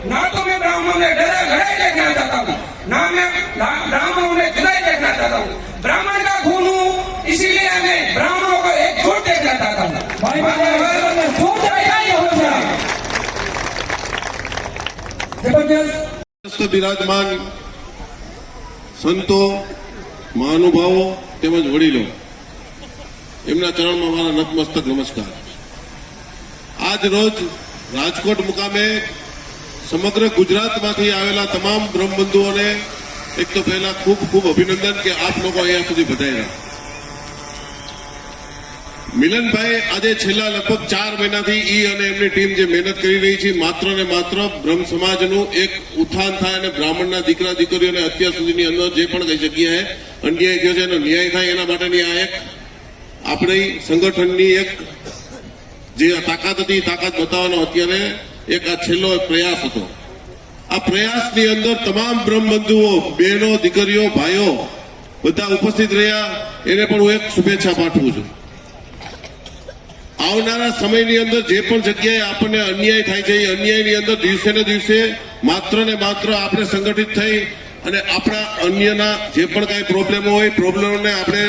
ना तो मैं ब्राह्मणों में लड़ाई देखना चाहता हूँ, ना मैं ब्राह्मणों में जुदाई देखना चाहता हूँ। ब्राह्मण का खून हूँ, इसीलिए मैं ब्राह्मणों को एकजुट देखना चाहता हूँ। विराजमान संतो महानुभावो तेमज वडीलो एमना चरण में मारा नतमस्तक नमस्कार। आज रोज राजकोट मुकामे समग्र गुजरात में आवेला तमाम ब्रह्मबंधुओं ने एक तो पहला खूब खूब अभिनंदन के आप लोग अहिया सुधी बधाया। मिलन भाई आज छेल्ला लगभग 4 महीना थी ई अने एमनी टीम जे मेहनत करी रही छे मात्र ने मात्र ब्रह्म समाजनु एक उत्थान थाय अने ब्राह्मणना दीकरा दीकरीओने અત્યાર સુધીની અંદર જે પણ કઈ જગ્યાએ અન્યાય થયો છે એનો ન્યાય થાય એના માટેની આ એક આપણી સંગઠનની એક જે તાકાત હતી તાકાત બતાવવાનો અત્યારે એક આ છેલ્લો પ્રયાસ હતો। આ પ્રયાસની અંદર તમામ બ્રહ્મબંધુઓ બહેનો દીકરીઓ ભાઈઓ બધા ઉપસ્થિત રહ્યા એને પણ હું એક શુભેચ્છા પાઠવું છું। આવનારા સમયની અંદર જે પણ જગ્યાએ આપણને અન્યાય થાય છે એ અન્યાયની અંદર દિવસે ને દિવસે માત્ર ને માત્ર આપણે સંગઠિત થઈ અને આપણા અન્યના જે પણ કાંઈ પ્રોબ્લેમો હોય પ્રોબ્લેમોને આપણે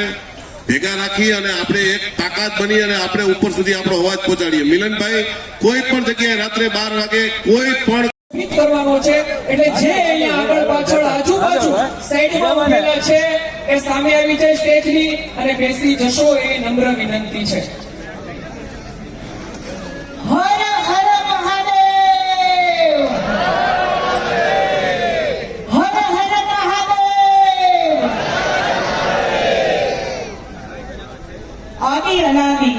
ભેગા રાખી અને આપણે એક તાકાત બની અને આપણે ઉપર સુધી આપણો અવાજ પહોંચાડીએ। મિલનભાઈ કોઈ પણ જગ્યાએ રાત્રે 12 વાગે કોઈ પણ ફિટ કરવાનો છે એટલે જે અહીંયા આગળ પાછળ આજુબાજુ સાઈડમાં ઉભેલા છે એ સામે આવી જાય સ્ટેજની અને બેસી જશો એ નમ્ર વિનંતી છે. હર હર મહાદેવ, હર હર મહાદેવ. आदि अनादि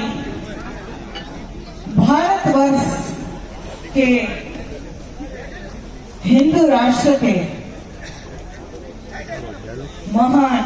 भारतवर्ष के हिंदू राष्ट्र के महान